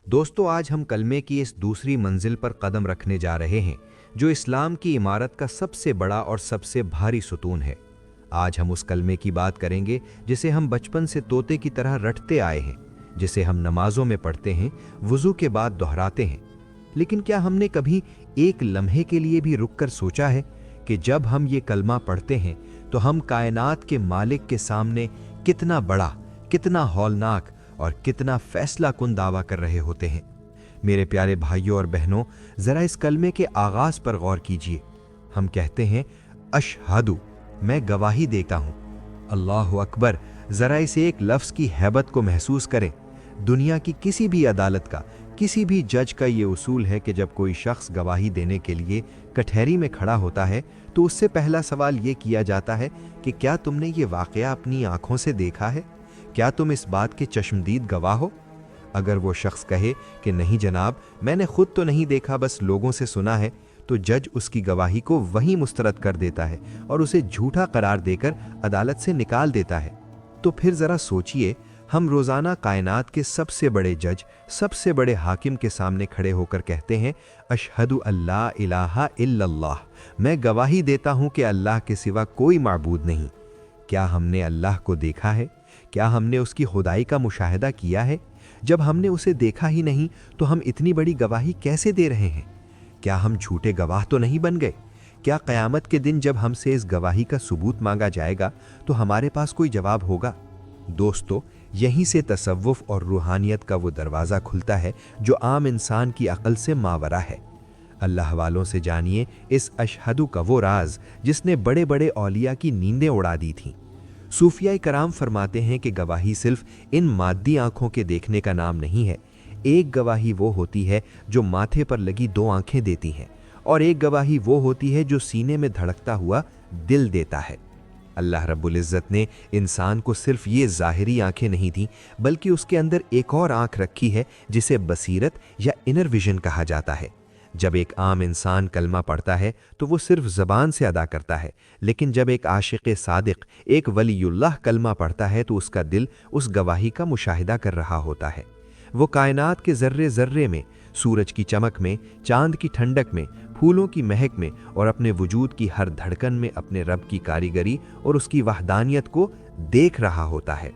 दोस्तों, आज हम कलमे की इस दूसरी मंजिल पर कदम रखने जा रहे हैं जो इस्लाम की इमारत का सबसे बड़ा और सबसे भारी सुतून है। आज हम उस कलमे की बात करेंगे जिसे हम बचपन से तोते की तरह रटते आए हैं, जिसे हम नमाजों में पढ़ते हैं, वुजू के बाद दोहराते हैं। लेकिन क्या हमने कभी एक लम्हे के लिए भी रुककर सोचा है कि जब हम ये कलमा पढ़ते हैं तो हम कायनात के मालिक के सामने कितना बड़ा, कितना हौलनाक और कितना फैसला कुन दावा कर रहे होते हैं। मेरे प्यारे भाइयों और बहनों, जरा इस कलमे के आगाज पर गौर कीजिए। हम कहते हैं अशहदु, मैं गवाही देता हूं। अल्लाहु अकबर। जरा इस एक लफ्ज की हैबत को महसूस करें। दुनिया की किसी भी अदालत का, किसी भी जज का ये उसूल है कि जब कोई शख्स गवाही देने के लिए कटहरी में खड़ा होता है तो उससे पहला सवाल ये किया जाता है कि क्या तुमने ये वाकया अपनी आंखों से देखा है? क्या तुम इस बात के चश्मदीद गवाह हो? अगर वो शख्स कहे कि नहीं जनाब, मैंने खुद तो नहीं देखा, बस लोगों से सुना है, तो जज उसकी गवाही को वहीं मुस्तरद कर देता है और उसे झूठा करार देकर अदालत से निकाल देता है। तो फिर जरा सोचिए, हम रोजाना कायनात के सबसे बड़े जज, सबसे बड़े हाकिम के सामने खड़े होकर कहते हैं अशहदु अल्ला इलाहा इल्लल्लाह, मैं गवाही देता हूं कि अल्लाह के सिवा कोई माबूद नहीं। क्या हमने अल्लाह को देखा है? क्या हमने उसकी खुदाई का मुशाहिदा किया है? जब हमने उसे देखा ही नहीं तो हम इतनी बड़ी गवाही कैसे दे रहे हैं? क्या हम झूठे गवाह तो नहीं बन गए? क्या क़यामत के दिन जब हमसे इस गवाही का सबूत मांगा जाएगा तो हमारे पास कोई जवाब होगा? दोस्तों, यहीं से तसव्वुफ और रूहानियत का वो दरवाज़ा खुलता है जो आम इंसान की अक्ल से मावरा है। अल्लाह वालों से जानिए इस अशहदु का वो राज जिसने बड़े बड़े औलिया की नींदें उड़ा दी थीं। सूफियाए कराम फरमाते हैं कि गवाही सिर्फ इन मादी आंखों के देखने का नाम नहीं है। एक गवाही वो होती है जो माथे पर लगी दो आंखें देती हैं, और एक गवाही वो होती है जो सीने में धड़कता हुआ दिल देता है। अल्लाह रब्बुल इज़्ज़त ने इंसान को सिर्फ ये ज़ाहिरी आंखें नहीं दी, बल्कि उसके अंदर एक और आंख रखी है जिसे बसीरत या इनर विजन कहा जाता है। जब एक आम इंसान कलमा पढ़ता है तो वो सिर्फ ज़बान से अदा करता है, लेकिन जब एक आशिक़ सादिक़, एक वलीयुल्लाह कलमा पढ़ता है तो उसका दिल उस गवाही का मुशाहिदा कर रहा होता है। वो कायनात के ज़र्रे ज़र्रे में, सूरज की चमक में, चांद की ठंडक में, फूलों की महक में और अपने वजूद की हर धड़कन में अपने रब की कारीगरी और उसकी वहदानियत को देख रहा होता है।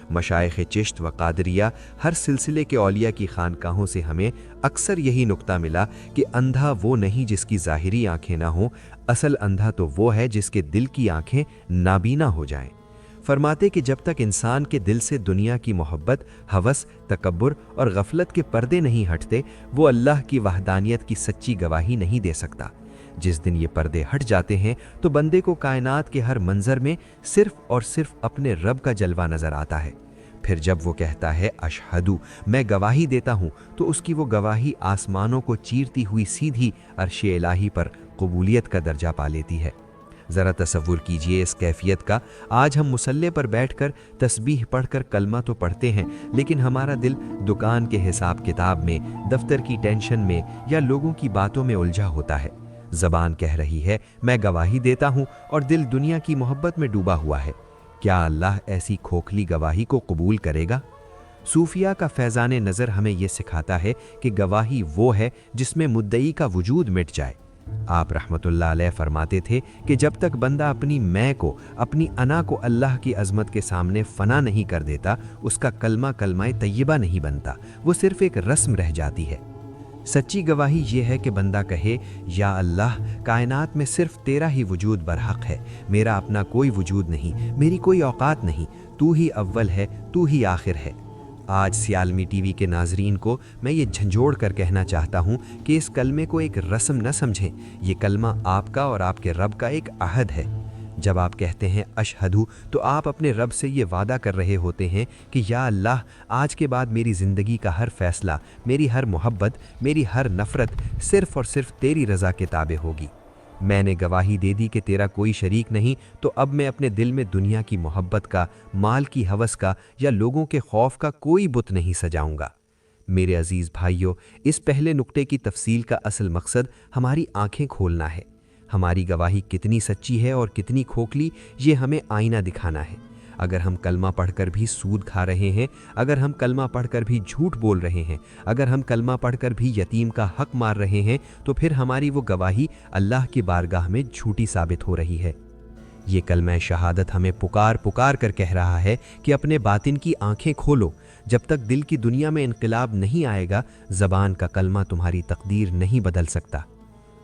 मशाइख़ चिश्त व कादरिया, हर सिलसिले के औलिया की खानकाहों से हमें अक्सर यही नुक्ता मिला कि अंधा वो नहीं जिसकी ज़ाहिरी आंखें ना हों, असल अंधा तो वो है जिसके दिल की आंखें नाबीना हो जाएं। फरमाते कि जब तक इंसान के दिल से दुनिया की मोहब्बत, हवस, तकब्बुर और गफलत के पर्दे नहीं हटते, वो अल्लाह की वहदानियत की सच्ची गवाही नहीं दे सकता। जिस दिन ये पर्दे हट जाते हैं तो बंदे को कायनात के हर मंजर में सिर्फ और सिर्फ अपने रब का जलवा नजर आता है। फिर जब वो कहता है अशहदु, मैं गवाही देता हूँ, तो उसकी वो गवाही आसमानों को चीरती हुई सीधी अर्श-ए इलाही पर कबूलियत का दर्जा पा लेती है। ज़रा तसव्वुर कीजिए इस कैफियत का। आज हम मुसल्ले पर बैठकर तस्बीह पढ़कर कलमा तो पढ़ते हैं, लेकिन हमारा दिल दुकान के हिसाब किताब में, दफ्तर की टेंशन में या लोगों की बातों में उलझा होता है। ज़बान कह रही है मैं गवाही देता हूँ, और दिल दुनिया की मोहब्बत में डूबा हुआ है। क्या अल्लाह ऐसी खोखली गवाही को कबूल करेगा? सूफिया का फैज़ान नज़र हमें यह सिखाता है कि गवाही वो है जिसमें मुद्दई का वजूद मिट जाए। आप रहमतुल्लाह अलैह फरमाते थे कि जब तक बंदा अपनी मैं को, अपनी अना को अल्लाह की अज़मत के सामने फ़ना नहीं कर देता, उसका कलमा कलमाए तय्यबा नहीं बनता, वो सिर्फ एक रस्म रह जाती है। सच्ची गवाही ये है कि बंदा कहे या अल्लाह, कायनात में सिर्फ तेरा ही वजूद बरहक है, मेरा अपना कोई वजूद नहीं, मेरी कोई औकात नहीं, तू ही अव्वल है, तू ही आखिर है। आज सियालमी टीवी के नाजरीन को मैं ये झंझोड़ कर कहना चाहता हूँ कि इस कलमे को एक रस्म न समझें। ये कलमा आपका और आपके रब का एक अहद है। जब आप कहते हैं अशहदु, तो आप अपने रब से ये वादा कर रहे होते हैं कि या अल्लाह, आज के बाद मेरी ज़िंदगी का हर फैसला, मेरी हर मोहब्बत, मेरी हर नफ़रत सिर्फ़ और सिर्फ तेरी रज़ा के ताबे होगी। मैंने गवाही दे दी कि तेरा कोई शरीक नहीं, तो अब मैं अपने दिल में दुनिया की मोहब्बत का, माल की हवस का या लोगों के खौफ का कोई बुत नहीं सजाऊंगा। मेरे अजीज़ भाइयों, इस पहले नुक्ते की तफसील का असल मकसद हमारी आंखें खोलना है। हमारी गवाही कितनी सच्ची है और कितनी खोखली, ये हमें आईना दिखाना है। अगर हम कलमा पढ़कर भी सूद खा रहे हैं, अगर हम कलमा पढ़कर भी झूठ बोल रहे हैं, अगर हम कलमा पढ़कर भी यतीम का हक मार रहे हैं, तो फिर हमारी वो गवाही अल्लाह की बारगाह में झूठी साबित हो रही है। ये कलमा शहादत हमें पुकार पुकार कर कह रहा है कि अपने बातिन की आंखें खोलो। जब तक दिल की दुनिया में इनकलाब नहीं आएगा, ज़बान का कलमा तुम्हारी तकदीर नहीं बदल सकता।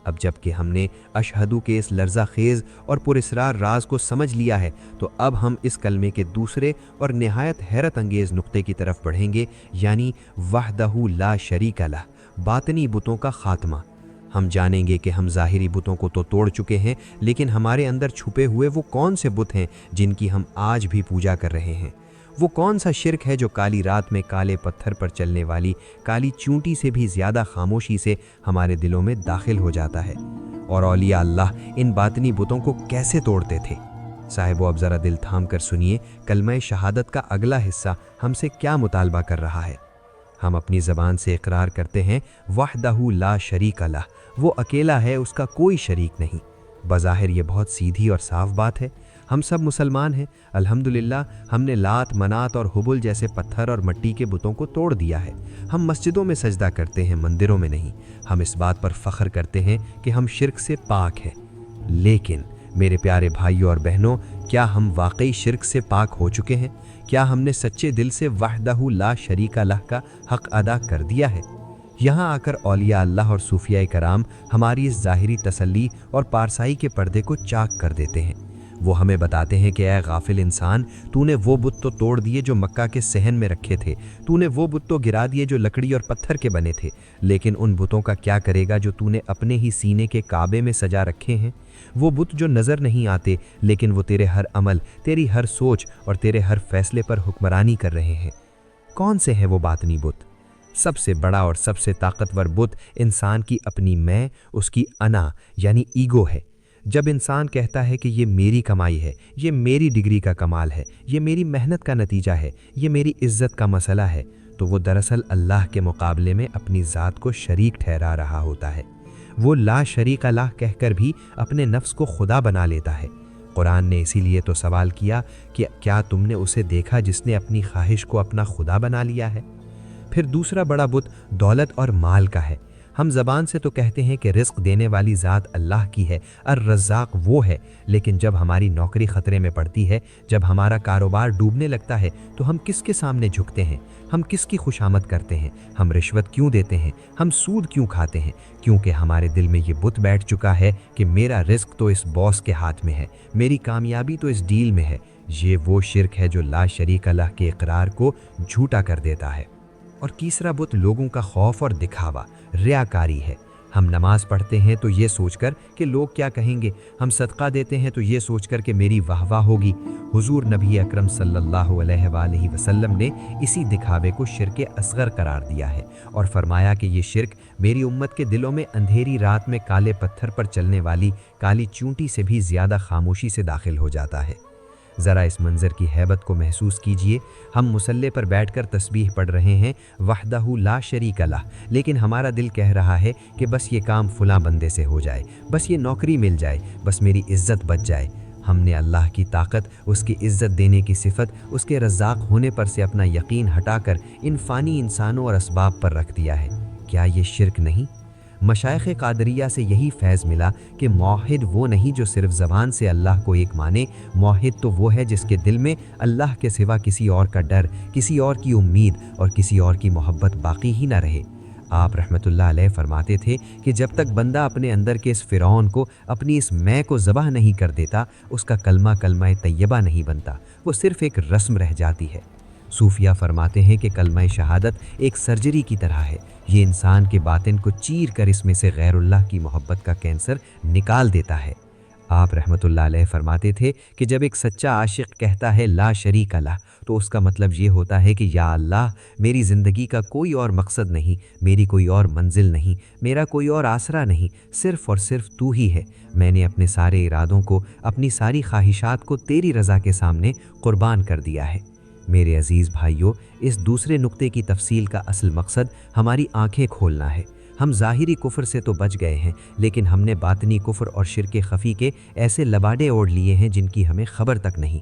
अब जबकि हमने अशहदू के इस लर्ज़ा खेज़ और पुरस्रार राज को समझ लिया है, तो अब हम इस कलमे के दूसरे और निहायत हैरत अंगेज़ नुक्ते की तरफ बढ़ेंगे, यानी वहदहू ला शरीका लह, बातनी बुतों का खात्मा। हम जानेंगे कि हम ज़ाहिरी बुतों को तो तोड़ चुके हैं, लेकिन हमारे अंदर छुपे हुए वो कौन से बुत हैं जिनकी हम आज भी पूजा कर रहे हैं। वो कौन सा शिरक है जो काली रात में काले पत्थर पर चलने वाली काली चूंटी से भी ज़्यादा खामोशी से हमारे दिलों में दाखिल हो जाता है। और औलिया अल्लाह इन बातनी बुतों को कैसे तोड़ते थे। साहिबो, अब ज़रा दिल थाम कर सुनिए, कलमा शहादत का अगला हिस्सा हमसे क्या मुतालबा कर रहा है। हम अपनी ज़बान से इकरार करते हैं वहदहू ला शरीका लह, वो अकेला है, उसका कोई शरीक नहीं। बज़ाहिर ये बहुत सीधी और साफ बात है। हम सब मुसलमान हैं, अल्हम्दुलिल्लाह। हमने लात, मनात और हुबुल जैसे पत्थर और मिट्टी के बुतों को तोड़ दिया है। हम मस्जिदों में सजदा करते हैं, मंदिरों में नहीं। हम इस बात पर फ़ख्र करते हैं कि हम शिरक से पाक हैं। लेकिन मेरे प्यारे भाइयों और बहनों, क्या हम वाकई शिरक से पाक हो चुके हैं? क्या हमने सच्चे दिल से वहदहू ला शरीका लह का हक़ अदा कर दिया है? यहाँ आकर औलिया अल्लाह और सूफिया कराम हमारी इस ज़ाहिरी तसल्ली और पारसाई के पर्दे को चाक कर देते हैं। वो हमें बताते हैं कि ऐ गाफिल इंसान, तूने वो बुत तो तोड़ दिए जो मक्का के सहन में रखे थे, तूने वो बुत तो गिरा दिए जो लकड़ी और पत्थर के बने थे, लेकिन उन बुतों का क्या करेगा जो तूने अपने ही सीने के काबे में सजा रखे हैं? वो बुत जो नज़र नहीं आते, लेकिन वो तेरे हर अमल, तेरी हर सोच और तेरे हर फैसले पर हुक्मरानी कर रहे हैं। कौन से हैं वो बातनी बुत? सबसे बड़ा और सबसे ताकतवर बुत इंसान की अपनी मैं, उसकी अना यानी ईगो है। जब इंसान कहता है कि ये मेरी कमाई है, ये मेरी डिग्री का कमाल है, ये मेरी मेहनत का नतीजा है, ये मेरी इज्जत का मसला है, तो वो दरअसल अल्लाह के मुकाबले में अपनी ज़ात को शरीक ठहरा रहा होता है। वो ला शरीक अल्लाह कहकर भी अपने नफ्स को खुदा बना लेता है। कुरान ने इसीलिए तो सवाल किया कि क्या तुमने उसे देखा जिसने अपनी ख्वाहिश को अपना खुदा बना लिया है? फिर दूसरा बड़ा बुत दौलत और माल का है। हम ज़बान से तो कहते हैं कि रिज़्क़ देने वाली ज़ात अल्लाह की है, अर्रज़्ज़ाक़ वो है, लेकिन जब हमारी नौकरी ख़तरे में पड़ती है, जब हमारा कारोबार डूबने लगता है, तो हम किसके सामने झुकते हैं? हम किसकी खुशामद करते हैं? हम रिश्वत क्यों देते हैं? हम सूद क्यों खाते हैं? क्योंकि हमारे दिल में ये बुत बैठ चुका है कि मेरा रिज़्क़ तो इस बॉस के हाथ में है, मेरी कामयाबी तो इस डील में है। ये वो शिरक है जो ला शरीक अल्लाह के इकरार को झूठा कर देता है। और तीसरा बुत लोगों का खौफ और दिखावा, रियाकारी है। हम नमाज पढ़ते हैं तो ये सोचकर कि लोग क्या कहेंगे, हम सदका देते हैं तो ये सोचकर कि मेरी वाहवाह होगी। हुजूर नबी अकरम सल्लल्लाहु अलैहि वसल्लम ने इसी दिखावे को शिरक असगर करार दिया है और फरमाया कि ये शिरक मेरी उम्मत के दिलों में अंधेरी रात में काले पत्थर पर चलने वाली काली चूंटी से भी ज़्यादा खामोशी से दाखिल हो जाता है। ज़रा इस मंज़र की हैबत को महसूस कीजिए। हम मुसल्ले पर बैठकर तस्बीह पढ़ रहे हैं वहदहू ला शरीक लह, लेकिन हमारा दिल कह रहा है कि बस ये काम फ़लाँ बंदे से हो जाए, बस ये नौकरी मिल जाए, बस मेरी इज़्ज़त बच जाए। हमने अल्लाह की ताकत, उसकी इज़्ज़त देने की सिफ़त, उसके रज़्ज़ाक़ होने पर से अपना यकीन हटाकर इन फ़ानी इंसानों और असबाब पर रख दिया है। क्या ये शिरक नहीं? मशाइख़ कादरिया से यही फैज़ मिला कि मौहिद वो नहीं जो सिर्फ़ ज़बान से अल्लाह को एक माने, मौहिद तो वो है जिसके दिल में अल्लाह के सिवा किसी और का डर, किसी और की उम्मीद और किसी और की मोहब्बत बाकी ही ना रहे। आप रहमतुल्लाह अलैह फरमाते थे कि जब तक बंदा अपने अंदर के इस फ़िरौन को, अपनी इस मैं को ज़बह नहीं कर देता, उसका कलमा कलमा तैयबा नहीं बनता, वो सिर्फ़ एक रस्म रह जाती है। सूफिया फरमाते हैं कि कलमा शहादत एक सर्जरी की तरह है। ये इंसान के बातिन को चीर कर इसमें से गैरुल्लाह की मोहब्बत का कैंसर निकाल देता है। आप रहमतुल्लाह अलैह फरमाते थे कि जब एक सच्चा आशिक कहता है ला शरीक अल्लाह, तो उसका मतलब ये होता है कि या अल्लाह, मेरी ज़िंदगी का कोई और मकसद नहीं, मेरी कोई और मंजिल नहीं, मेरा कोई और आसरा नहीं, सिर्फ़ और सिर्फ तू ही है। मैंने अपने सारे इरादों को, अपनी सारी ख्वाहिशात को तेरी रज़ा के सामने कुर्बान कर दिया है। मेरे अज़ीज़ भाइयों, इस दूसरे नुक्ते की तफसील का असल मकसद हमारी आंखें खोलना है। हम ज़ाहिरी कुफ्र से तो बच गए हैं, लेकिन हमने बातनी कुफ्र और शिरक ख़फ़ी के ऐसे लबाडे ओढ़ लिए हैं जिनकी हमें ख़बर तक नहीं।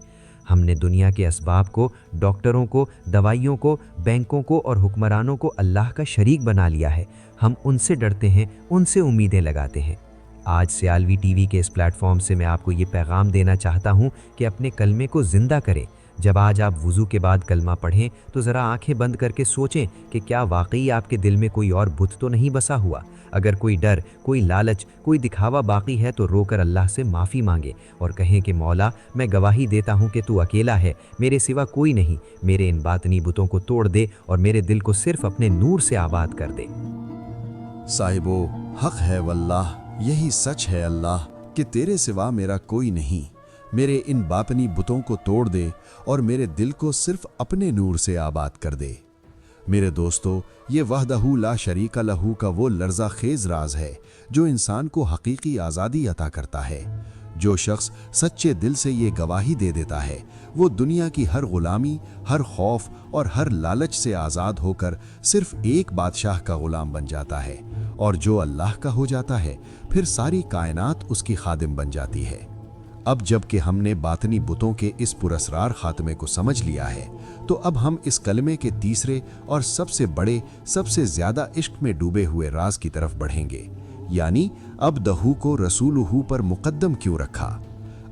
ہم نے دنیا کے اسباب کو، ڈاکٹروں کو، دوائیوں کو، بینکوں کو اور حکمرانوں کو اللہ کا شریک بنا لیا ہے۔ ہم ان سے ڈرتے ہیں، ان سے امیدیں لگاتے ہیں۔ آج سیالوی ٹی وی کے اس پلیٹ فارم سے میں آپ کو یہ پیغام دینا چاہتا ہوں کہ اپنے کلمے کو زندہ کریں۔ جب آج آپ وضو کے بعد کلمہ پڑھیں تو ذرا آنکھیں بند کر کے سوچیں کہ کیا واقعی آپ کے دل میں کوئی اور بت تو نہیں بسا ہوا۔ اگر کوئی ڈر، کوئی لالچ، کوئی دکھاوا باقی ہے تو رو کر اللہ سے معافی مانگے اور کہیں کہ مولا، میں گواہی دیتا ہوں کہ تو اکیلا ہے، میرے سوا کوئی نہیں۔ میرے ان باطنی بتوں کو توڑ دے اور میرے دل کو صرف اپنے نور سے آباد کر دے۔ صاحبو، حق ہے واللہ، یہی سچ ہے اللہ کہ تیرے سوا میرا کوئی نہیں۔ میرے ان باطنی بتوں کو توڑ دے اور میرے دل کو صرف اپنے نور سے آباد کر دے۔ میرے دوستو، یہ وحدہ لا شریک لہ کا وہ لرزہ خیز راز ہے جو انسان کو حقیقی آزادی عطا کرتا ہے۔ جو شخص سچے دل سے یہ گواہی دے دیتا ہے وہ دنیا کی ہر غلامی، ہر خوف اور ہر لالچ سے آزاد ہو کر صرف ایک بادشاہ کا غلام بن جاتا ہے، اور جو اللہ کا ہو جاتا ہے پھر ساری کائنات اس کی خادم بن جاتی ہے۔ اب جب کہ ہم نے باطنی بتوں کے اس پراسرار خاتمے کو سمجھ لیا ہے تو اب ہم اس کلمے کے تیسرے اور سب سے بڑے، سب سے زیادہ عشق میں ڈوبے ہوئے راز کی طرف بڑھیں گے، یعنی عبدہ کو رسولہ پر مقدم کیوں رکھا۔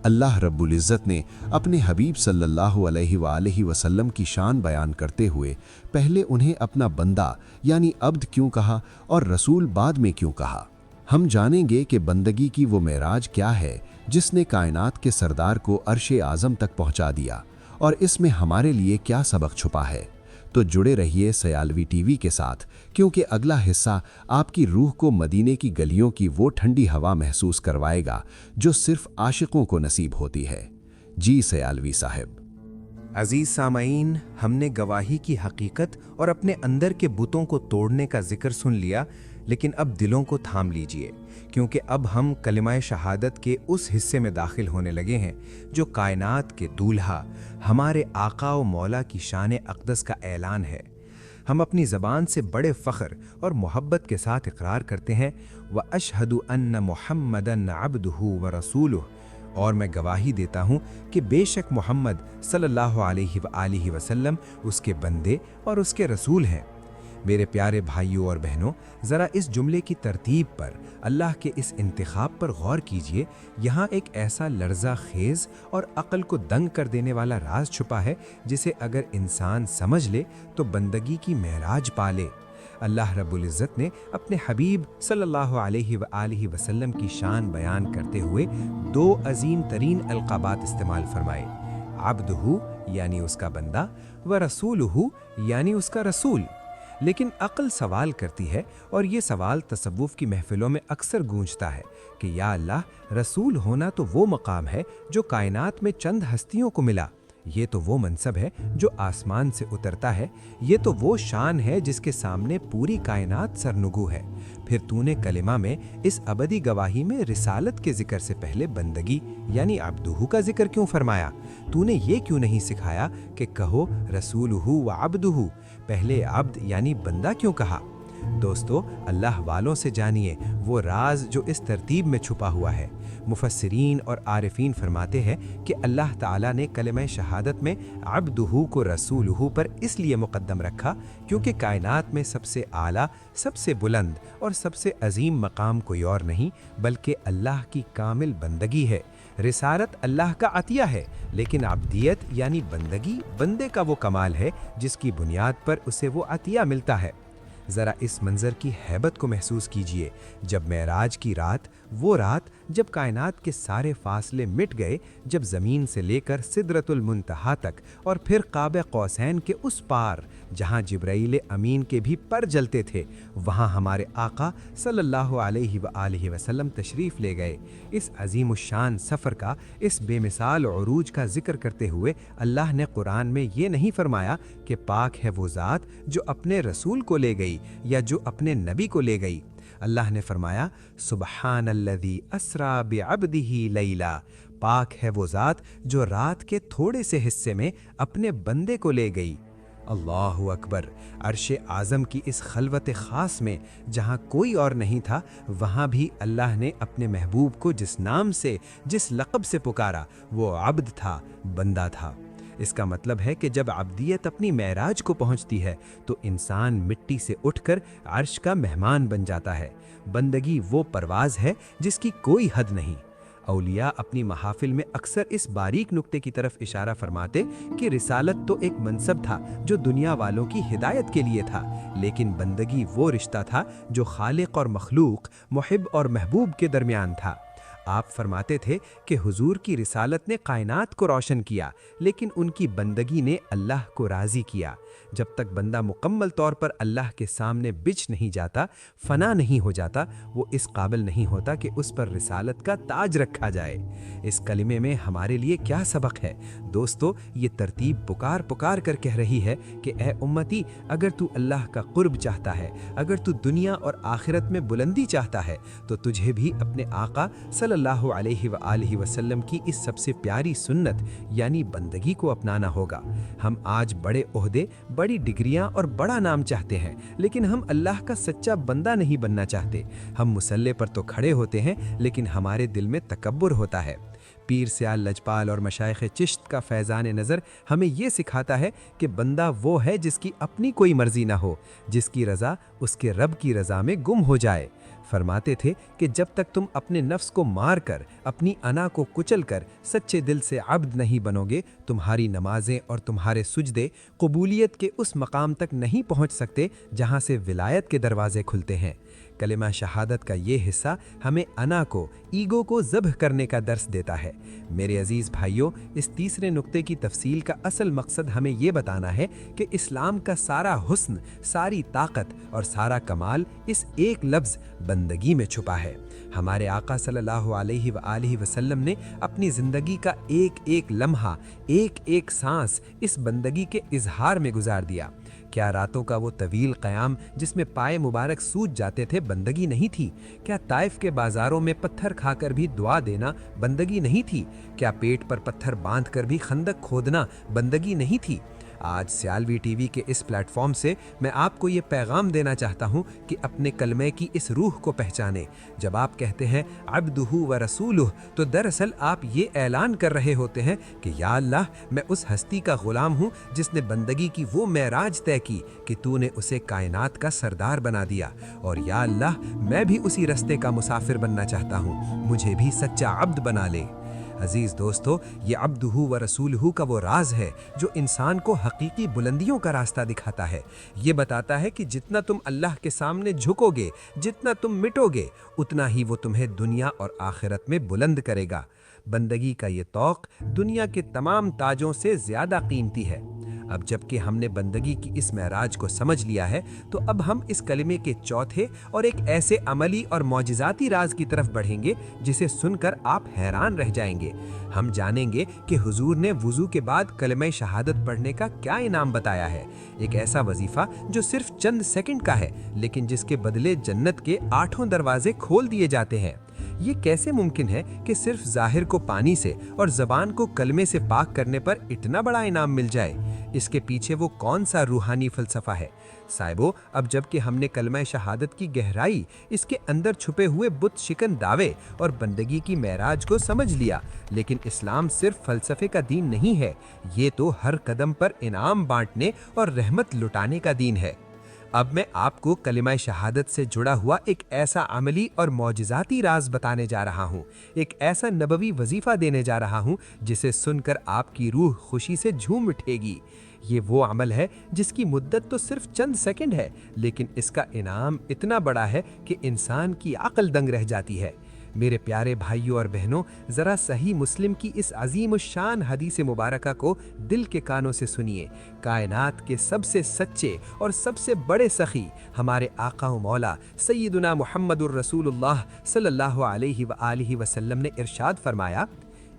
اللہ رب العزت نے اپنے حبیب صلی اللہ علیہ وآلہ وسلم کی شان بیان کرتے ہوئے پہلے انہیں اپنا بندہ یعنی عبد کیوں کہا اور رسول بعد میں کیوں کہا۔ ہم جانیں گے کہ بندگی کی وہ معراج کیا ہے جس نے کائنات کے سردار کو عرش اعظم تک پہنچا دیا، اور اس میں ہمارے لیے کیا سبق چھپا ہے۔ تو جڑے رہیے سیالوی ٹی وی کے ساتھ، کیونکہ اگلا حصہ آپ کی روح کو مدینے کی گلیوں کی وہ ٹھنڈی ہوا محسوس کروائے گا جو صرف عاشقوں کو نصیب ہوتی ہے۔ جی سیالوی صاحب۔ عزیز سامعین، ہم نے گواہی کی حقیقت اور اپنے اندر کے بتوں کو توڑنے کا ذکر سن لیا، لیکن اب دلوں کو تھام لیجئے، کیونکہ اب ہم کلمہ شہادت کے اس حصے میں داخل ہونے لگے ہیں جو کائنات کے دولہا، ہمارے آقا و مولا کی شان اقدس کا اعلان ہے۔ ہم اپنی زبان سے بڑے فخر اور محبت کے ساتھ اقرار کرتے ہیں وَأَشْهَدُ أَنَّ مُحَمَّدًا عَبْدُهُ وَرَسُولُهُ، اور میں گواہی دیتا ہوں کہ بے شک محمد صلی اللہ علیہ وآلہ وسلم اس کے بندے اور اس کے رسول ہیں۔ میرے پیارے بھائیوں اور بہنوں، ذرا اس جملے کی ترتیب پر، اللہ کے اس انتخاب پر غور کیجئے۔ یہاں ایک ایسا لرزہ خیز اور عقل کو دنگ کر دینے والا راز چھپا ہے جسے اگر انسان سمجھ لے تو بندگی کی معراج پا لے۔ اللہ رب العزت نے اپنے حبیب صلی اللہ علیہ وآلہ وسلم کی شان بیان کرتے ہوئے دو عظیم ترین القابات استعمال فرمائے، عبدہ یعنی اس کا بندہ، ورسولہ یعنی اس کا رسول۔ لیکن عقل سوال کرتی ہے، اور یہ سوال تصوف کی محفلوں میں اکثر گونجتا ہے کہ یا اللہ، رسول ہونا تو وہ مقام ہے جو کائنات میں چند ہستیوں کو ملا، یہ تو وہ منصب ہے جو آسمان سے اترتا ہے، یہ تو وہ شان ہے جس کے سامنے پوری کائنات سرنگو ہے۔ پھر تو نے کلمہ میں اس ابدی گواہی میں رسالت کے ذکر سے پہلے بندگی یعنی عبدہ کا ذکر کیوں فرمایا؟ تو نے یہ کیوں نہیں سکھایا کہ کہو رسولہ و عبدہ، پہلے عبد یعنی بندہ کیوں کہا؟ دوستو، اللہ والوں سے جانیے وہ راز جو اس ترتیب میں چھپا ہوا ہے۔ مفسرین اور عارفین فرماتے ہیں کہ اللہ تعالیٰ نے کلمہ شہادت میں عبدہ کو رسولہ پر اس لیے مقدم رکھا کیونکہ کائنات میں سب سے اعلیٰ، سب سے بلند اور سب سے عظیم مقام کوئی اور نہیں بلکہ اللہ کی کامل بندگی ہے۔ رسالت اللہ کا عطیہ ہے، لیکن عبدیت یعنی بندگی بندے کا وہ کمال ہے جس کی بنیاد پر اسے وہ عطیہ ملتا ہے۔ ذرا اس منظر کی ہیبت کو محسوس کیجئے، جب معراج کی رات، وہ رات جب کائنات کے سارے فاصلے مٹ گئے، جب زمین سے لے کر سدرۃ المنتہا تک اور پھر قاب قوسین کے اس پار جہاں جبرائیل امین کے بھی پر جلتے تھے، وہاں ہمارے آقا صلی اللہ علیہ وآلہ وسلم تشریف لے گئے۔ اس عظیم الشان سفر کا، اس بے مثال عروج کا ذکر کرتے ہوئے اللہ نے قرآن میں یہ نہیں فرمایا کہ پاک ہے وہ ذات جو اپنے رسول کو لے گئی یا جو اپنے نبی کو لے گئی۔ اللہ نے فرمایا سبحان الذی اسری بعبدہ لیلا، پاک ہے وہ ذات جو رات کے تھوڑے سے حصے میں اپنے بندے کو لے گئی۔ اللہ اکبر! عرش اعظم کی اس خلوت خاص میں جہاں کوئی اور نہیں تھا، وہاں بھی اللہ نے اپنے محبوب کو جس نام سے، جس لقب سے پکارا، وہ عبد تھا، بندہ تھا۔ اس کا مطلب ہے کہ جب عبدیت اپنی معراج کو پہنچتی ہے تو انسان مٹی سے اٹھ کر عرش کا مہمان بن جاتا ہے۔ بندگی وہ پرواز ہے جس کی کوئی حد نہیں۔ اولیاء اپنی محافل میں اکثر اس باریک نکتے کی طرف اشارہ فرماتے کہ رسالت تو ایک منصب تھا جو دنیا والوں کی ہدایت کے لیے تھا، لیکن بندگی وہ رشتہ تھا جو خالق اور مخلوق، محب اور محبوب کے درمیان تھا۔ آپ فرماتے تھے کہ حضور کی رسالت نے کائنات کو روشن کیا، لیکن ان کی بندگی نے اللہ کو راضی کیا۔ جب تک بندہ مکمل طور پر اللہ کے سامنے بچھ نہیں جاتا، فنا نہیں ہو جاتا، وہ اس قابل نہیں ہوتا کہ اس پر رسالت کا تاج رکھا جائے۔ اس کلمے میں ہمارے لیے کیا سبق ہے؟ دوستو، یہ ترتیب پکار پکار کر کہہ رہی ہے کہ اے امتی، اگر تو اللہ کا قرب چاہتا ہے، اگر تو دنیا اور آخرت میں بلندی چاہتا ہے، تو تجھے بھی اپنے آقا صلی اللہ علیہ وآلہ وسلم کی اس سب سے پیاری سنت یعنی بندگی کو اپنانا ہوگا۔ ہم آج بڑے عہدے، بڑی ڈگریاں اور بڑا نام چاہتے ہیں، لیکن ہم اللہ کا سچا بندہ نہیں بننا چاہتے۔ ہم مصلے پر تو کھڑے ہوتے ہیں، لیکن ہمارے دل میں تکبر ہوتا ہے۔ پیر سیال لجپال اور مشائخ چشت کا فیضان نظر ہمیں یہ سکھاتا ہے کہ بندہ وہ ہے جس کی اپنی کوئی مرضی نہ ہو، جس کی رضا اس کے رب کی رضا میں گم ہو جائے۔ فرماتے تھے کہ جب تک تم اپنے نفس کو مار کر، اپنی انا کو کچل کر سچے دل سے عبد نہیں بنو گے، تمہاری نمازیں اور تمہارے سجدے قبولیت کے اس مقام تک نہیں پہنچ سکتے جہاں سے ولایت کے دروازے کھلتے ہیں۔ کلمہ شہادت کا یہ حصہ ہمیں انا کو، ایگو کو ذبح کرنے کا درس دیتا ہے۔ میرے عزیز بھائیوں، اس تیسرے نقطے کی تفصیل کا اصل مقصد ہمیں یہ بتانا ہے کہ اسلام کا سارا حسن، ساری طاقت اور سارا کمال اس ایک لفظ بندگی میں چھپا ہے۔ ہمارے آقا صلی اللہ علیہ وآلہ وسلم نے اپنی زندگی کا ایک ایک لمحہ، ایک ایک سانس اس بندگی کے اظہار میں گزار دیا۔ کیا راتوں کا وہ طویل قیام جس میں پائے مبارک سوج جاتے تھے بندگی نہیں تھی؟ کیا طائف کے بازاروں میں پتھر کھا کر بھی دعا دینا بندگی نہیں تھی؟ کیا پیٹ پر پتھر باندھ کر بھی خندق کھودنا بندگی نہیں تھی؟ آج سیالوی ٹی وی کے اس پلیٹ فارم سے میں آپ کو یہ پیغام دینا چاہتا ہوں کہ اپنے کلمے کی اس روح کو پہچانیں۔ جب آپ کہتے ہیں عبدہ و رسولہ، تو دراصل آپ یہ اعلان کر رہے ہوتے ہیں کہ یا اللہ، میں اس ہستی کا غلام ہوں جس نے بندگی کی وہ معراج طے کی کہ تو نے اسے کائنات کا سردار بنا دیا، اور یا اللہ، میں بھی اسی رستے کا مسافر بننا چاہتا ہوں، مجھے بھی سچا عبد بنا لے۔ عزیز دوستو، یہ عبدہ و رسولہ کا وہ راز ہے جو انسان کو حقیقی بلندیوں کا راستہ دکھاتا ہے۔ یہ بتاتا ہے کہ جتنا تم اللہ کے سامنے جھکو گے، جتنا تم مٹو گے، اتنا ہی وہ تمہیں دنیا اور آخرت میں بلند کرے گا۔ بندگی کا یہ توق دنیا کے تمام تاجوں سے زیادہ قیمتی ہے۔ اب جب کہ ہم نے بندگی کی اس معراج کو سمجھ لیا ہے، تو اب ہم اس کلمے کے چوتھے اور ایک ایسے عملی اور معجزاتی راز کی طرف بڑھیں گے جسے سن کر آپ حیران رہ جائیں گے۔ ہم جانیں گے کہ حضور نے وضو کے بعد کلمہ شہادت پڑھنے کا کیا انعام بتایا ہے، ایک ایسا وظیفہ جو صرف چند سیکنڈ کا ہے، لیکن جس کے بدلے جنت کے 8 دروازے کھول دیے جاتے ہیں۔ یہ کیسے ممکن ہے کہ صرف ظاہر کو پانی سے اور زبان کو کلمے سے پاک کرنے پر اتنا بڑا انعام مل جائے؟ اس کے پیچھے وہ کون سا روحانی فلسفہ ہے؟ صاحبو، اب جب کہ ہم نے کلمہ شہادت کی گہرائی، اس کے اندر چھپے ہوئے بت شکن دعوے اور بندگی کی معراج کو سمجھ لیا، لیکن اسلام صرف فلسفے کا دین نہیں ہے، یہ تو ہر قدم پر انعام بانٹنے اور رحمت لٹانے کا دین ہے۔ اب میں آپ کو کلمہ شہادت سے جڑا ہوا ایک ایسا عملی اور معجزاتی راز بتانے جا رہا ہوں، ایک ایسا نبوی وظیفہ دینے جا رہا ہوں جسے سن کر آپ کی روح خوشی سے جھوم اٹھے گی۔ یہ وہ عمل ہے جس کی مدت تو صرف چند سیکنڈ ہے، لیکن اس کا انعام اتنا بڑا ہے کہ انسان کی عقل دنگ رہ جاتی ہے۔ میرے پیارے بھائیوں اور بہنوں، ذرا صحیح مسلم کی اس عظیم الشان حدیث مبارکہ کو دل کے کانوں سے سنیے۔ کائنات کے سب سے سچے اور سب سے بڑے سخی ہمارے آقا و مولا سیدنا محمد الرسول اللہ صلی اللہ علیہ وآلہ وسلم نے ارشاد فرمایا،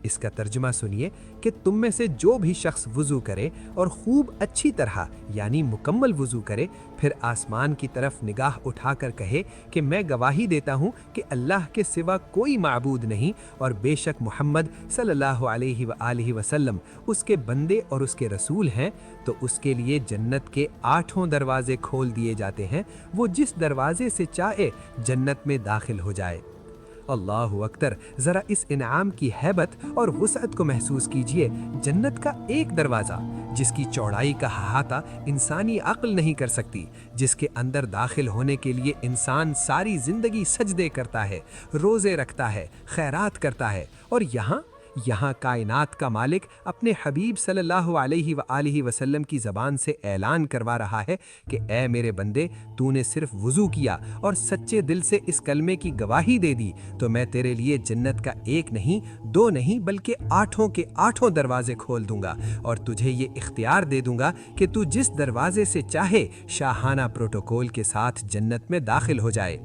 इसका तर्जुमा सुनिए कि तुम में से जो भी शख्स वुज़ू करे और खूब अच्छी तरह यानी मुकम्मल वुज़ू करे, फिर आसमान की तरफ निगाह उठाकर कहे कि मैं गवाही देता हूँ कि अल्लाह के सिवा कोई माबूद नहीं और बेशक मोहम्मद सल्लल्लाहु अलैहि व आलिहि वसल्लम उसके बंदे और उसके रसूल हैं, तो उसके लिए जन्नत के 8 दरवाजे खोल दिए जाते हैं। वो जिस दरवाजे से चाहे जन्नत में दाखिल हो जाए। अल्लाहु अकबर, ज़रा इस इनाम की हैबत और वुसअत को महसूस कीजिए। जन्नत का एक दरवाज़ा जिसकी चौड़ाई का अहाता इंसानी अक्ल नहीं कर सकती, जिसके अंदर दाखिल होने के लिए इंसान सारी ज़िंदगी सजदे करता है, रोज़े रखता है, खैरात करता है, और यहाँ कायनात का मालिक अपने हबीब सल्लल्लाहु अलैहि व आलिहि वसल्लम की ज़बान से ऐलान करवा रहा है कि ए मेरे बंदे, तूने सिर्फ वुज़ू किया और सच्चे दिल से इस कलमे की गवाही दे दी तो मैं तेरे लिए जन्नत का 1 नहीं 2 नहीं बल्कि 8 के 8 दरवाजे खोल दूंगा और तुझे ये इख्तियार दे दूंगा कि तू जिस दरवाजे से चाहे शाहाना प्रोटोकॉल के साथ जन्नत में दाखिल हो जाए।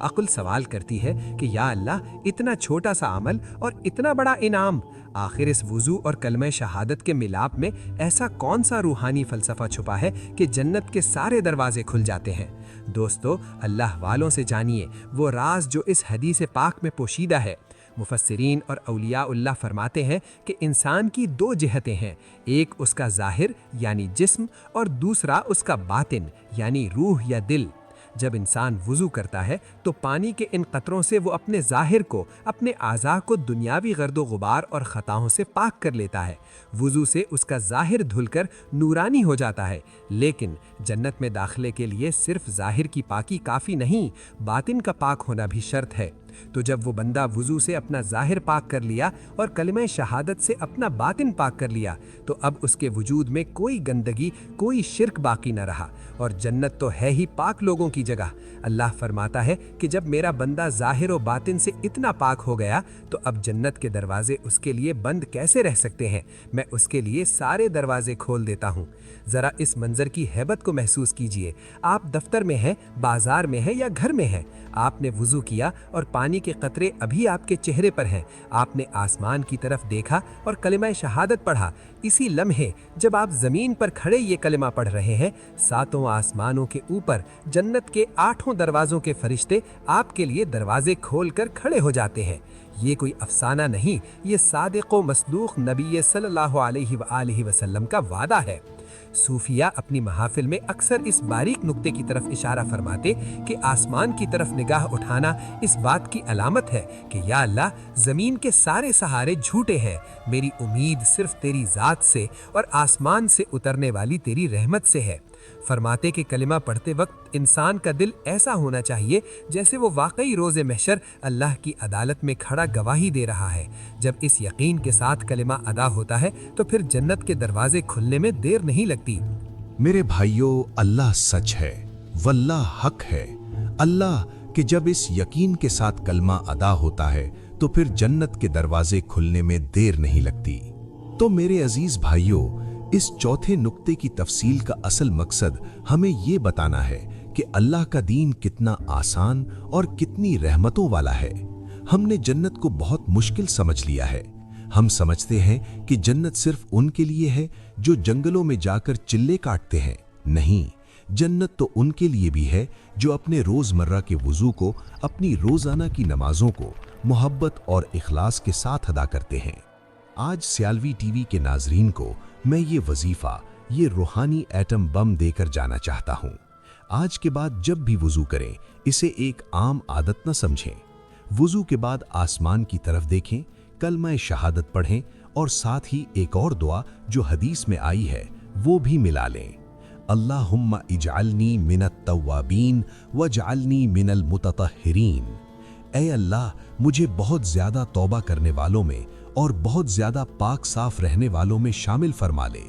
अक्ल सवाल करती है कि या अल्लाह, इतना छोटा सा अमल और इतना बड़ा इनाम, आखिर इस वुज़ू और कलमे शहादत के मिलाप में ऐसा कौन सा रूहानी फ़लसफ़ा छुपा है कि जन्नत के सारे दरवाजे खुल जाते हैं। दोस्तों, अल्लाह वालों से जानिए वो राज जो इस हदीस पाक में पोशीदा है। मुफस्सिरीन और औलियाउल्लाह फरमाते हैं कि इंसान की 2 जिहतें हैं, एक उसका ज़ाहिर यानी जिस्म और दूसरा उसका बातिन यानी रूह या दिल। जब इंसान वुज़ू करता है तो पानी के इन कतरों से वो अपने ज़ाहिर को, अपने आज़ा को दुनियावी गर्दो गुबार और ख़ताओं से पाक कर लेता है। वुज़ू से उसका ज़ाहिर धुलकर नूरानी हो जाता है। लेकिन जन्नत में दाखिले के लिए सिर्फ ज़ाहिर की पाकी काफ़ी नहीं, बातिन का पाक होना भी शर्त है। तो जब वो बंदा वुज़ू से अपना ज़ाहिर पाक कर लिया और कलमे शहादत से अपना बातिन पाक कर लिया, तो अब उसके वजूद में कोई गंदगी, कोई शिर्क बाकी न रहा, और जन्नत तो है ही पाक लोगों की जगह। अल्लाह फरमाता है कि जब मेरा बंदा ज़ाहिर और बातिन से इतना पाक हो गया तो अब जन्नत के दरवाजे उसके लिए बंद कैसे रह सकते हैं। मैं उसके लिए सारे दरवाजे खोल देता हूँ। ज़रा इस मंजर की हैबत को महसूस कीजिए। आप दफ्तर में हैं, बाजार में हैं या घर में हैं, आपने वुज़ू किया और पानी के कतरे अभी आपके चेहरे पर हैं। आपने आसमान की तरफ देखा और कलिमा शहादत पढ़ा। इसी लम्हे जब आप ज़मीन पर खड़े ये कलिमा पढ़ रहे हैं, 7 आसमानों के ऊपर जन्नत के 8 दरवाज़ों के फरिश्ते आपके लिए दरवाजे खोल कर खड़े हो जाते हैं। ये कोई अफसाना नहीं, ये सादिक़ व मसदूक़ नबी सल्लल्लाहु अलैहि व आलिहि वसल्लम का वादा है। सूफिया अपनी महाफिल में अक्सर इस बारीक नुक्ते की तरफ इशारा फरमाते कि आसमान की तरफ निगाह उठाना इस बात की अलामत है कि या अल्लाह, ज़मीन के सारे सहारे झूठे हैं, मेरी उम्मीद सिर्फ तेरी ज़ात से और आसमान से उतरने वाली तेरी रहमत से है। फरमाते कि कलिमा पढ़ते वक्त इंसान का दिल ऐसा होना चाहिए जैसे वो वाकई रोज़े महशर अल्लाह की अदालत में खड़ा गवाही दे रहा है। जब इस यकीन के साथ कलिमा अदा होता है तो फिर जन्नत के दरवाजे खुलने में देर नहीं लगती। मेरे भाइयों, अल्लाह सच है, वल्लाह हक है। अल्लाह कि जब इस यकीन के साथ कलमा अदा होता है तो फिर जन्नत के दरवाजे खुलने में देर नहीं लगती। तो मेरे अजीज भाइयों, इस चौथे नुक्ते की तफसील का असल मकसद हमें ये बताना है कि अल्लाह का दीन कितना आसान और कितनी रहमतों वाला है। हमने जन्नत को बहुत मुश्किल समझ लिया है। हम समझते हैं कि जन्नत सिर्फ उनके लिए है जो जंगलों में जाकर चिल्ले काटते हैं। नहीं, जन्नत तो उनके लिए भी है जो अपने रोज़मर्रा के वुज़ू को, अपनी रोज़ाना की नमाजों को मोहब्बत और इखलास के साथ अदा करते हैं। आज सियालवी टीवी के नाजरीन को मैं ये वजीफा, ये रूहानी एटम बम देकर जाना चाहता हूँ। आज के बाद जब भी वुज़ू करें, इसे एक आम आदत न समझें। वुज़ू के बाद आसमान की तरफ देखें, कलमा शहादत पढ़ें और साथ ही एक और दुआ जो हदीस में आई है वो भी मिला लें। अल्लाहुम्मा इजअलनी मिनत तव्वाबीन वजअलनी मिनल मुततहिरीन। ऐ अल्लाह, मुझे बहुत ज़्यादा तौबा करने वालों में और बहुत ज़्यादा पाक साफ रहने वालों में शामिल फरमा ले।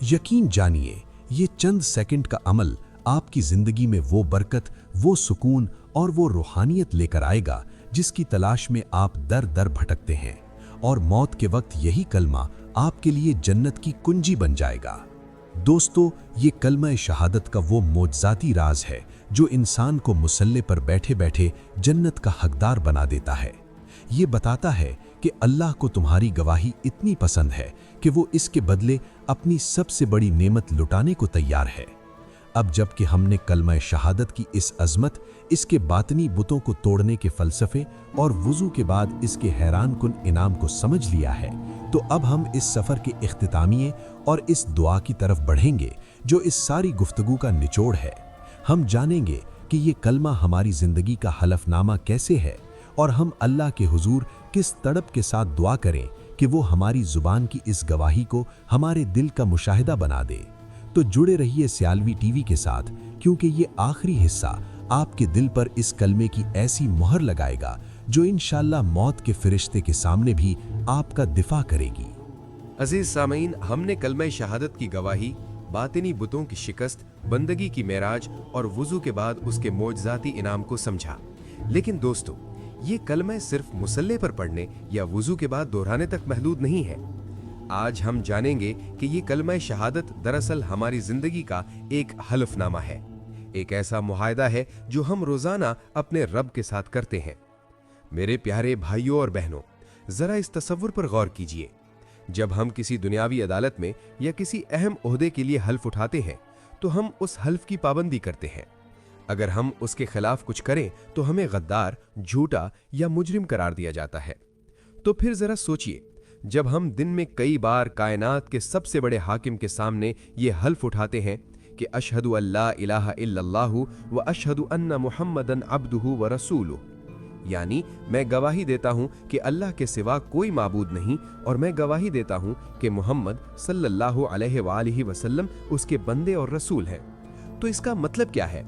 यकीन जानिए, ये चंद सेकंड का अमल आपकी ज़िंदगी में वो बरकत, वो सुकून और वो रूहानियत लेकर आएगा जिसकी तलाश में आप दर दर भटकते हैं, और मौत के वक्त यही कलमा आपके लिए जन्नत की कुंजी बन जाएगा। दोस्तों, ये कलमा शहादत का वो मोजज़ाती राज है जो इंसान को मुसल्ले पर बैठे बैठे जन्नत का हकदार बना देता है। ये बताता है कि अल्लाह को तुम्हारी गवाही इतनी पसंद है कि वो इसके बदले अपनी सबसे बड़ी नेमत लुटाने को तैयार है। अब जबकि हमने कलमा शहादत की इस अजमत, इसके बातनी बुतों को तोड़ने के फलसफे और वुजू के बाद इसके हैरानकुन इनाम को समझ लिया है, तो अब हम इस सफ़र के इख्तितामिये और इस दुआ की तरफ बढ़ेंगे जो इस सारी गुफ्तगू का निचोड़ है। हम जानेंगे कि ये कलमा हमारी ज़िंदगी का हलफनामा कैसे है और हम अल्लाह के हुजूर किस तड़प के साथ दुआ करें कि वो हमारी ज़ुबान की इस गवाही को हमारे दिल का मुशाहिदा बना दे। तो जुड़े रहिए सियालवी टीवी के साथ, क्योंकि ये आखिरी हिस्सा आपके दिल पर इस कलमे की ऐसी मोहर लगाएगा जो इंशाअल्लाह मौत के फरिश्ते के सामने भी आपका दिफा करेगी। अजीज सामीन, हमने कलमा शहादत की गवाही, बातिनी बुतों की शिकस्त, बंदगी की मेराज और वुजू के बाद उसके मोजज़ाती इनाम को समझा। लेकिन दोस्तों, ये कलमा सिर्फ मुसल्ले पर पढ़ने या वुजू के बाद दोहराने तक महदूद नहीं है। आज हम जानेंगे कि ये कलमा शहादत दरअसल हमारी जिंदगी का एक हलफनामा है, एक ऐसा मुआहदा है जो हम रोजाना अपने रब के साथ करते हैं। मेरे प्यारे भाइयों और बहनों, जरा इस तसव्वुर पर गौर कीजिए। जब हम किसी दुनियावी अदालत में या किसी अहम ओहदे के लिए हल्फ उठाते हैं तो हम उस हल्फ की पाबंदी करते हैं। अगर हम उसके खिलाफ कुछ करें तो हमें गद्दार, झूठा या मुजरिम करार दिया जाता है। तो फिर जरा सोचिए, जब हम दिन में कई बार कायनात के सबसे बड़े हाकिम के सामने ये हल्फ उठाते हैं कि अशहदु अल्ला इलाहा इल्लल्लाहु व अशहदु अन्ना मुहम्मदन अब्दुहु व रसूलुहु, यानी मैं गवाही देता हूं कि अल्लाह के सिवा कोई माबूद नहीं और मैं गवाही देता हूं कि मोहम्मद सल्लल्लाहु अलैहि वसल्लम उसके बंदे और रसूल हैं। तो इसका मतलब क्या है?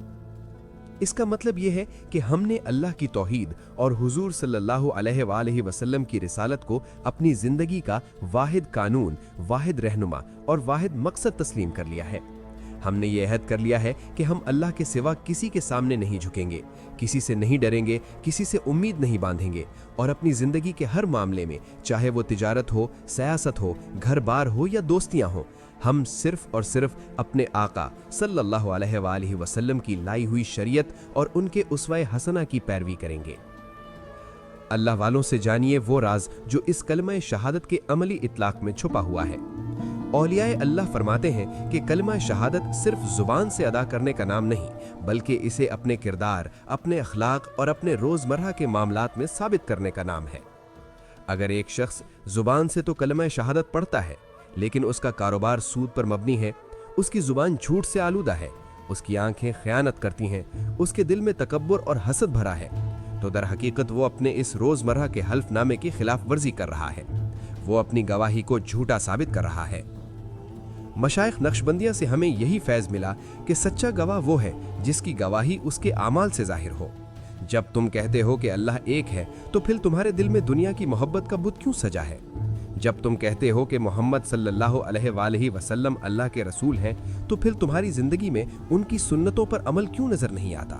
इसका मतलब यह है कि हमने अल्लाह की तौहीद और हुजूर सल्लल्लाहु अलैहि वसल्लम की रिसालत को अपनी जिंदगी का वाहिद कानून, वाहिद रहनुमा और वाहिद मकसद तस्लीम कर लिया है। हमने ये अहद कर लिया है कि हम अल्लाह के सिवा किसी के सामने नहीं झुकेंगे, किसी से नहीं डरेंगे, किसी से उम्मीद नहीं बांधेंगे और अपनी जिंदगी के हर मामले में, चाहे वो तिजारत हो, सियासत हो, घर बार हो या दोस्तियां हो, हम सिर्फ और सिर्फ अपने आका सल्लल्लाहु अलैहि वसल्लम की लाई हुई शरीयत और उनके उसवाए हसना की पैरवी करेंगे। अल्लाह वालों से जानिए वो राज जो इस कलमा शहादत के अमली इतलाक में छुपा हुआ है। औलियाए अल्लाह फरमाते हैं कि कलमा शहादत सिर्फ जुबान से अदा करने का नाम नहीं, बल्कि इसे अपने किरदार, अपने अखलाक और अपने रोजमर्रा के मामलात में साबित करने का नाम है। अगर एक शख्स जुबान से तो कलमा शहादत पढ़ता है, लेकिन उसका कारोबार सूद पर मबनी है, उसकी जुबान झूठ से आलूदा है, उसकी आंखें खयानत करती हैं, उसके दिल में तकब्बुर और हसद भरा है, तो दर हकीकत वो अपने इस रोजमर्रा के हल्फनामे की खिलाफ वर्जी कर रहा है। वो अपनी गवाही को झूठा साबित कर रहा है। मशाइख नक्शबंदिया से हमें यही फैज मिला कि सच्चा गवाह वो है जिसकी गवाही उसके आमाल से जाहिर हो। जब तुम कहते हो कि अल्लाह एक है, तो फिर तुम्हारे दिल में दुनिया की मोहब्बत का बुत क्यों सजा है? जब तुम कहते हो कि मोहम्मद सल्लल्लाहु अलैहि वसल्लम अल्लाह के रसूल हैं, तो फिर तुम्हारी जिंदगी में उनकी सुन्नतों पर अमल क्यों नजर नहीं आता?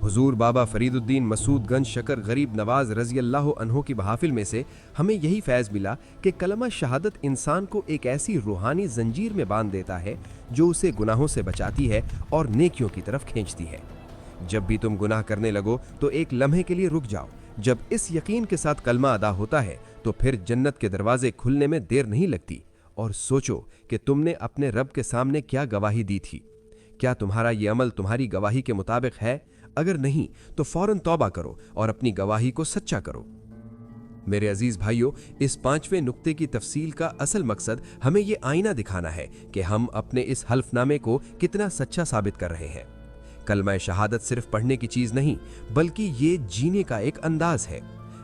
हुजूर बाबा फरीदुद्दीन मसूद गंज शकर गरीब नवाज रजी अल्लाह अन्हो की महफिल में से हमें यही फैज़ मिला कि कलमा शहादत इंसान को एक ऐसी रूहानी जंजीर में बांध देता है जो उसे गुनाहों से बचाती है और नेकियों की तरफ खींचती है। जब भी तुम गुनाह करने लगो तो एक लम्हे के लिए रुक जाओ। जब इस यकीन के साथ कलमा अदा होता है तो फिर जन्नत के दरवाजे खुलने में देर नहीं लगती। और सोचो कि तुमने अपने रब के सामने क्या गवाही दी थी। क्या तुम्हारा ये अमल तुम्हारी गवाही के मुताबिक है? अगर नहीं तो फौरन तौबा करो और अपनी गवाही को सच्चा करो। मेरे अजीज भाइयों, इस 5वें नुक्ते की तफसील का असल मकसद हमें ये आईना दिखाना है कि हम अपने इस हल्फनामे को कितना सच्चा साबित कर रहे हैं। कलमा शहादत सिर्फ पढ़ने की चीज नहीं, बल्कि ये जीने का एक अंदाज है,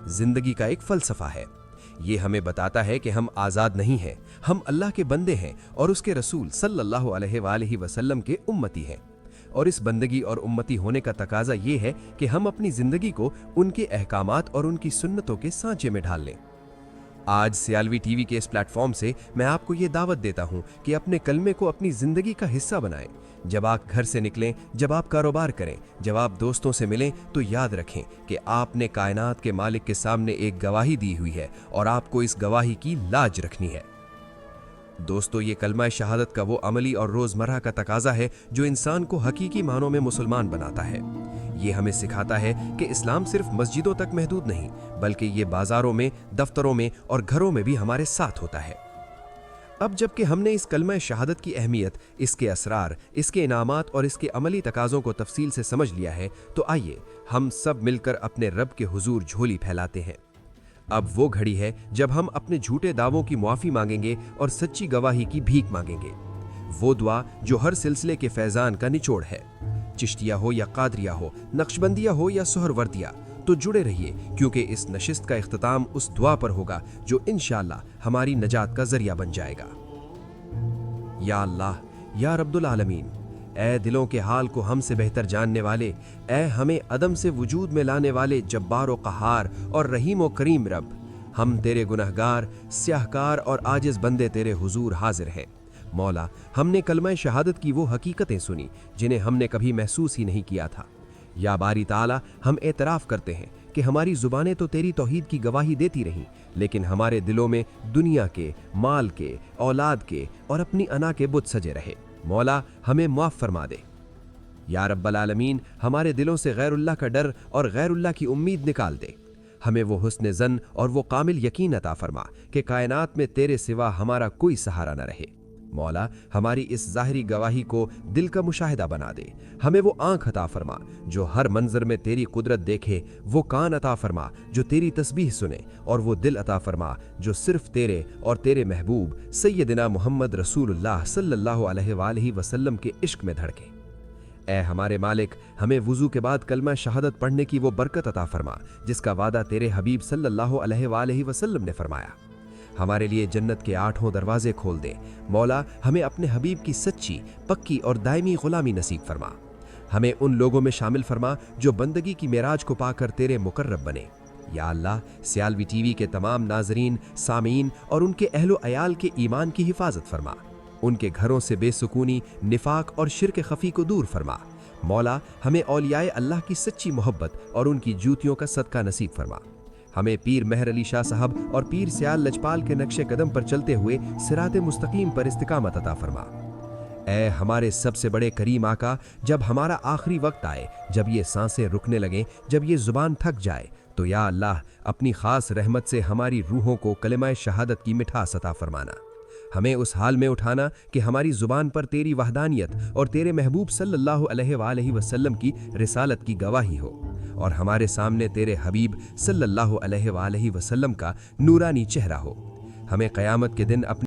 जिंदगी का एक फलसफा है। ये हमें बताता है कि हम आज़ाद नहीं हैं, हम अल्लाह के बंदे हैं और उसके रसूल सल्लल्लाहु अलैहि वसल्लम के उम्मती हैं। और इस बंदगी और उम्मती होने का तकाजा ये है कि हम अपनी जिंदगी को उनके अहकामात और उनकी सुन्नतों के सांचे में ढाल लें। आज सियालवी टीवी के इस प्लेटफॉर्म से मैं आपको ये दावत देता हूं कि अपने कलमे को अपनी जिंदगी का हिस्सा बनाएं। जब आप घर से निकलें, जब आप कारोबार करें, जब आप दोस्तों से मिलें, तो याद रखें कि आपने कायनात के मालिक के सामने एक गवाही दी हुई है और आपको इस गवाही की लाज रखनी है। दोस्तों, ये कलमा शहादत का वो अमली और रोजमर्रा का तकाजा है जो इंसान को हकीकी मानों में मुसलमान बनाता है। یہ ہمیں سکھاتا ہے کہ اسلام صرف مسجدوں تک محدود نہیں بلکہ یہ بازاروں میں، دفتروں میں اور گھروں میں بھی ہمارے ساتھ ہوتا ہے۔ اب جب کہ ہم نے اس کلمہ شہادت کی اہمیت، اس کے اسرار، اس کے انعامات اور اس کے عملی تقاضوں کو تفصیل سے سمجھ لیا ہے تو آئیے ہم سب مل کر اپنے رب کے حضور جھولی پھیلاتے ہیں۔ اب وہ گھڑی ہے جب ہم اپنے جھوٹے دعووں کی معافی مانگیں گے اور سچی گواہی کی بھیک مانگیں گے، وہ دعا جو ہر سلسلے کے فیضان کا نچوڑ ہے۔ چشتیہ ہو یا قادریہ ہو، نقشبندیہ ہو یا سہروردیہ، تو جڑے رہیے کیونکہ اس نشست کا اختتام اس دعا پر ہوگا جو انشاءاللہ ہماری نجات کا ذریعہ بن جائے گا۔ یا اللہ، یا رب العالمین، اے دلوں کے حال کو ہم سے بہتر جاننے والے، اے ہمیں عدم سے وجود میں لانے والے جبار و قہار اور رحیم و کریم رب، ہم تیرے گنہگار، سیاہکار اور عاجز بندے تیرے حضور حاضر ہیں۔ مولا، ہم نے کلمہ شہادت کی وہ حقیقتیں سنی جنہیں ہم نے کبھی محسوس ہی نہیں کیا تھا۔ یا باری تعالی، ہم اعتراف کرتے ہیں کہ ہماری زبانیں تو تیری توحید کی گواہی دیتی رہیں لیکن ہمارے دلوں میں دنیا کے، مال کے، اولاد کے اور اپنی انا کے بت سجے رہے۔ مولا، ہمیں معاف فرما دے۔ یا رب العالمین، ہمارے دلوں سے غیر اللہ کا ڈر اور غیر اللہ کی امید نکال دے۔ ہمیں وہ حسن ظن اور وہ کامل یقین عطا فرما کہ کائنات میں تیرے سوا ہمارا کوئی سہارا نہ رہے۔ مولا، ہماری اس ظاہری گواہی کو دل کا مشاہدہ بنا دے۔ ہمیں وہ آنکھ عطا فرما جو ہر منظر میں تیری قدرت دیکھے، وہ کان عطا فرما جو تیری تسبیح سنے، اور وہ دل عطا فرما جو صرف تیرے اور تیرے محبوب سیدنا محمد رسول اللہ صلی اللہ علیہ وآلہ وسلم کے عشق میں دھڑکے۔ اے ہمارے مالک، ہمیں وضو کے بعد کلمہ شہادت پڑھنے کی وہ برکت عطا فرما جس کا وعدہ تیرے حبیب صلی اللہ علیہ وآلہ وسلم نے فرمایا۔ ہمارے لیے جنت کے 8 دروازے کھول دے۔ مولا، ہمیں اپنے حبیب کی سچی، پکی اور دائمی غلامی نصیب فرما۔ ہمیں ان لوگوں میں شامل فرما جو بندگی کی معراج کو پا کر تیرے مقرب بنے۔ یا اللہ، سیالوی ٹی وی کے تمام ناظرین، سامعین اور ان کے اہل و عیال کے ایمان کی حفاظت فرما۔ ان کے گھروں سے بے سکونی، نفاق اور شرک خفی کو دور فرما۔ مولا، ہمیں اولیاء اللہ کی سچی محبت اور ان کی جوتیوں کا صدقہ نصیب فرما۔ ہمیں پیر مہر علی شاہ صاحب اور پیر سیال لجپال کے نقش قدم پر چلتے ہوئے صراط مستقیم پر استقامت عطا فرما۔ اے ہمارے سب سے بڑے کریم آقا، جب ہمارا آخری وقت آئے، جب یہ سانسیں رکنے لگیں، جب یہ زبان تھک جائے، تو یا اللہ اپنی خاص رحمت سے ہماری روحوں کو کلمہ شہادت کی مٹھاس عطا فرمانا۔ ہمیں اس حال میں اٹھانا کہ ہماری زبان پر تیری وحدانیت اور تیرے محبوب صلی اللہ علیہ وآلہ وسلم کی رسالت کی گواہی ہو، اور ہمارے سامنے تیرے حبیب صلی اللہ علیہ وآلہ وسلم کا نورانی چہرہ ہو۔ ہمیں قیامت کے دن اپنی